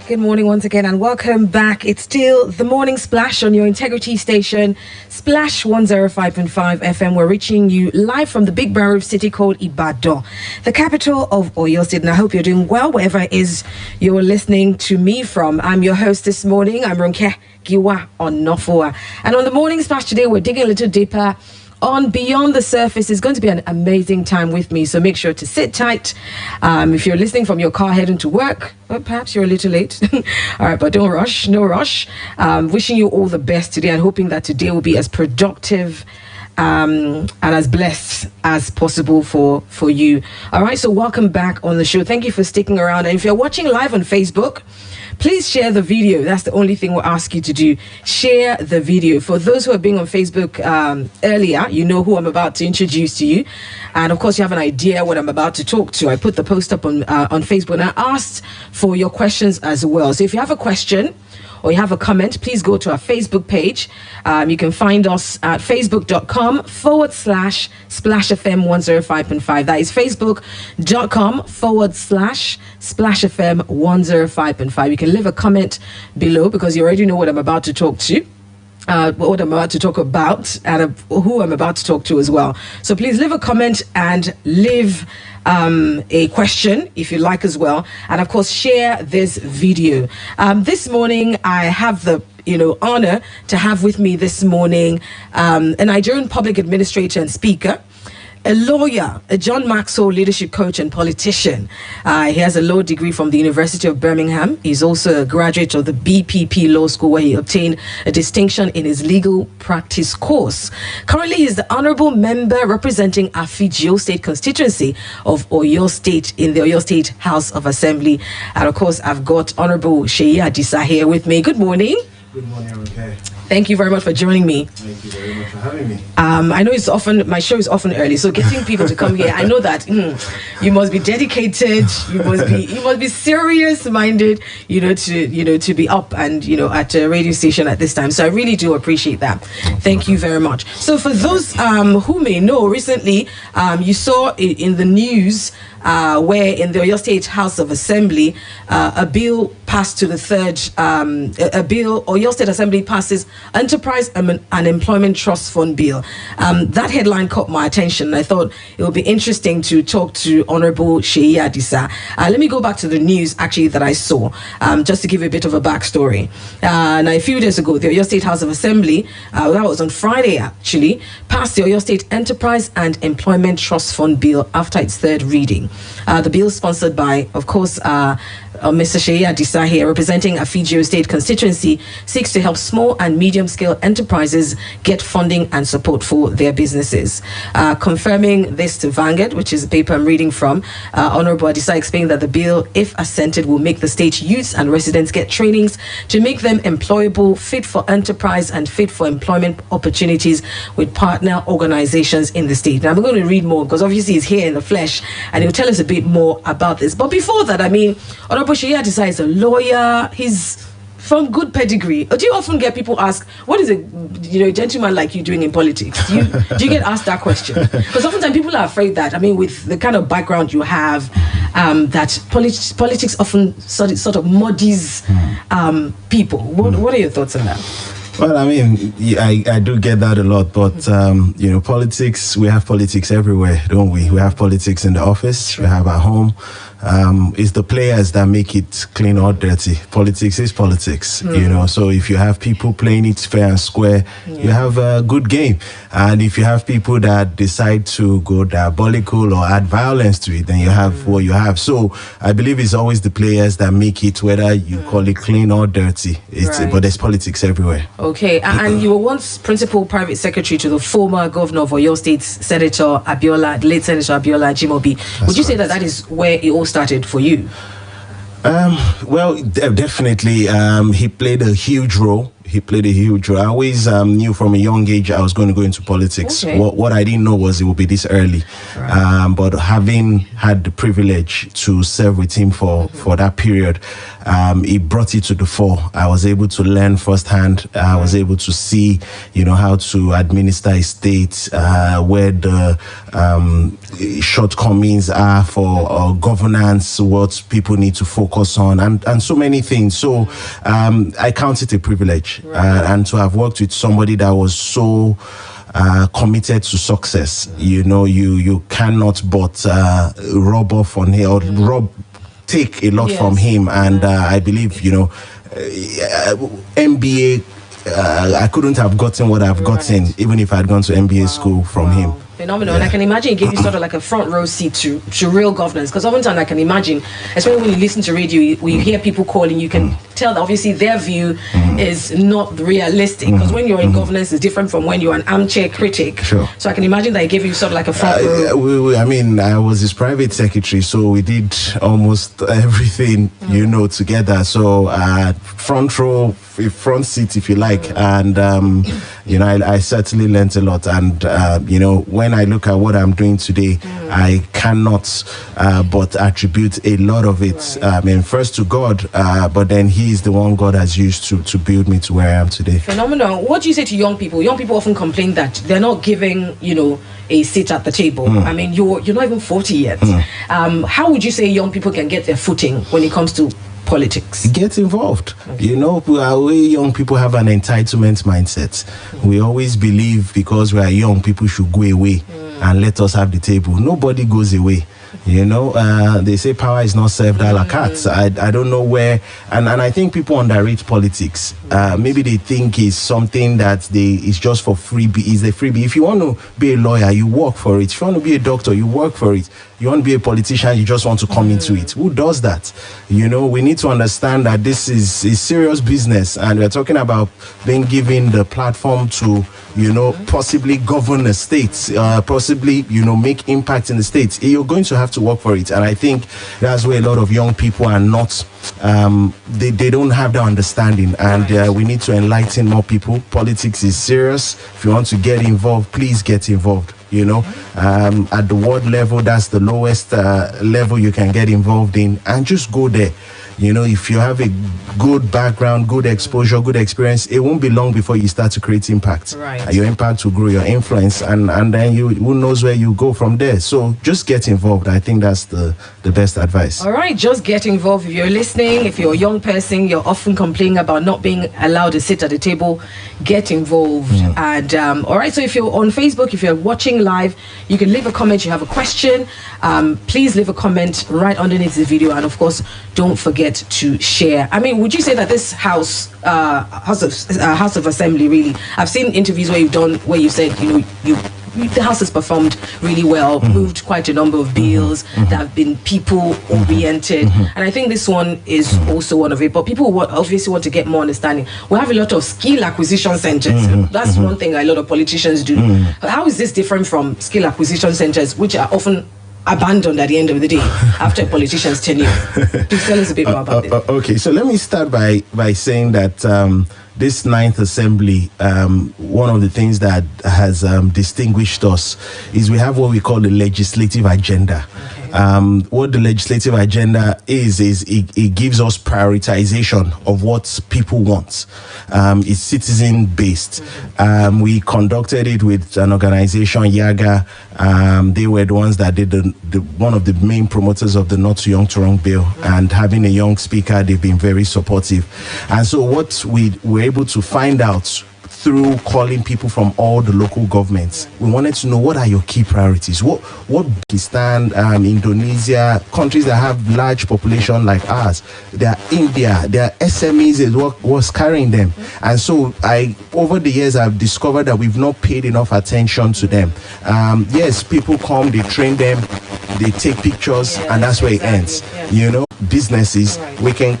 Good morning once again and welcome back. It's still the morning splash on your integrity station, Splash 105.5 FM. We're reaching you live from the big borough city called Ibadan, the capital of Oyo State. And I hope you're doing well wherever it is you're listening to me from. I'm your host this morning. I'm Ronke Giwa Onafuwa. And on the morning splash today, we're digging a little deeper on Beyond the Surface. Is going to be an amazing time with me, so make sure to sit tight. If you're listening from your car heading to work, well, perhaps you're a little late. All right, but don't rush, no rush. Wishing you all the best today and hoping that today will be as productive and as blessed as possible for you. All right, so welcome back on the show. Thank you for sticking around. And if you're watching live on Facebook, please share the video. That's the only thing we'll ask you to do. Share the video. For those who have been on Facebook earlier, you know who I'm about to introduce to you. And of course, you have an idea what I'm about to talk to. I put the post up on Facebook and I asked for your questions as well. So if you have a question or you have a comment, please go to our Facebook page. You can find us at facebook.com/Splash FM 105.5. That is facebook.com/Splash FM 105.5. You can leave a comment below because you already know what I'm about to talk to. What I'm about to talk about and who I'm about to talk to as well. So please leave a comment and leave a question if you like as well. And of course, share this video. This morning, I have the honor to have with me this morning a Nigerian public administrator and speaker, a lawyer, a John Maxwell leadership coach and politician. He has a law degree from the University of Birmingham. He's also a graduate of the BPP Law School, where he obtained a distinction in his legal practice course. Currently, he's the honorable member representing Afigio State constituency of Oyo State in the Oyo State House of Assembly. And of course, I've got Honorable Seyi Adisa here with me. Good morning. Good morning, okay. Thank you very much for joining me. Thank you very much for having me. I know my show is often early, so getting people to come here, I know that you must be dedicated, you must be serious-minded, to be up and at a radio station at this time. So I really do appreciate that. Thank you very much. So for those who may know, recently you saw in the news where in the Oyo State House of Assembly, a bill passed to the third. Oyo State Assembly passes Enterprise and Employment Trust Fund Bill. That headline caught my attention. I thought it would be interesting to talk to Honorable Seyi Adisa. Let me go back to the news actually that I saw, just to give you a bit of a backstory. Now, a few days ago, the Oyo State House of Assembly, that was on Friday actually, passed the Oyo State Enterprise and Employment Trust Fund Bill after its third reading. The bill sponsored by, of course, Mr. Seyi Adisa here, representing Afigio State constituency, seeks to help small and medium-scale enterprises get funding and support for their businesses. Confirming this to Vanguard, which is the paper I'm reading from, Honorable Adisa explained that the bill, if assented, will make the state youths and residents get trainings to make them employable, fit for enterprise and fit for employment opportunities with partner organizations in the state. Now, I'm going to read more because obviously he's here in the flesh and he'll tell us a bit more about this. But before that, Honorable Seyi Adisa is a lawyer. He's from good pedigree. Do you often get people ask, what is a gentleman like you doing in politics? Do you get asked that question? Because oftentimes people are afraid that, with the kind of background you have, that politics often sort of muddies people. What are your thoughts on that? Well, I do get that a lot, but politics, we have politics everywhere, don't we? We have politics in the office, we have at home. It's the players that make it clean or dirty. Politics is politics, so if you have people playing it fair and square, you have a good game. And if you have people that decide to go diabolical or add violence to it, then you have what you have. So I believe it's always the players that make it, whether you call it clean or dirty. But there's politics everywhere. Okay, and you were once principal private secretary to the former governor of Oyo State, Senator Abiola, late Senator Abiola Jimobi. Would you say that is where it all started for you? Well, definitely. He played a huge role He played a huge role. I always knew from a young age I was going to go into politics. Okay. What I didn't know was it would be this early. Right. But having had the privilege to serve with him for that period, he brought it to the fore. I was able to learn firsthand. I was able to see, how to administer a state, where the shortcomings are for governance, what people need to focus on, and so many things. So I count it a privilege, and to have worked with somebody that was so committed to success. You cannot but rub off on him, or take a lot from him. And I believe, MBA, I couldn't have gotten what I've gotten even if I had gone to MBA school from him. Phenomenal. And I can imagine it gave you sort of like a front row seat to real governance, because oftentimes I can imagine, especially when you listen to radio, when you hear people calling, you can tell that obviously their view is not realistic, because when you're in governance is different from when you're an armchair critic. Sure. So I can imagine that it gave you sort of like a front row. I was his private secretary, so we did almost everything, together. So front row, front seat, if you like. And I certainly learned a lot. And when I look at what I'm doing today, I cannot but attribute a lot of it, first to God, but then He is the one God has used to build me to where I am today. Phenomenal. What do you say to young people? Young people often complain that they're not giving, a seat at the table. I mean, you're not even 40 yet. How would you say young people can get their footing when it comes to politics? Get involved. We young people have an entitlement mindset. We always believe because we are young, people should go away and let us have the table. Nobody goes away. They say power is not served a la carte. I don't know where, and I think people underrate politics. Maybe they think it's something that it's just for freebie. It's a freebie. If you want to be a lawyer, you work for it. If you want to be a doctor, you work for it. You want to be a politician, you just want to come into it. Who does that? We need to understand that this is serious business, and we're talking about being given the platform to possibly govern the states, possibly make impact in the states. You're going to have to work for it. And I think that's where a lot of young people are not, they don't have the understanding, and we need to enlighten more people. Politics is serious. If you want to get involved, please get involved. At the ward level, that's the lowest level you can get involved in, and just go there. If you have a good background, good exposure, good experience, it won't be long before you start to create impact. Right. Your impact will grow, your influence, and then who knows where you go from there. So just get involved. I think that's the best advice. All right, just get involved. If you're listening, if you're a young person, you're often complaining about not being allowed to sit at the table, get involved. And all right, so if you're on Facebook, if you're watching live, you can leave a comment. You have a question, please leave a comment right underneath the video, and of course, don't forget to share. I mean, would you say that this House of Assembly, really, I've seen interviews where you said the House has performed really well, moved quite a number of bills that have been people oriented, and I think this one is also one of it. But people obviously want to get more understanding. We have a lot of skill acquisition centers. That's one thing a lot of politicians do. How is this different from skill acquisition centers, which are often abandoned at the end of the day after a politician's tenure? Please tell us a bit more about this. Okay, so let me start by saying that this 9th Assembly, one of the things that has distinguished us is we have what we call the legislative agenda. What the legislative agenda is it gives us prioritization of what people want. It's citizen based. We conducted it with an organization, Yaga. They were the ones that did one of the main promoters of the Not Too Young to Wrong bill, and having a young speaker, they've been very supportive. And so what we were able to find out through calling people from all the local governments, we wanted to know, what are your key priorities? What Pakistan, Indonesia, countries that have large population like ours, there are India, there are SMEs is what was carrying them. And so over the years, I've discovered that we've not paid enough attention to them. Yes, people come, they train them, they take pictures, and that's where it ends. Businesses, we can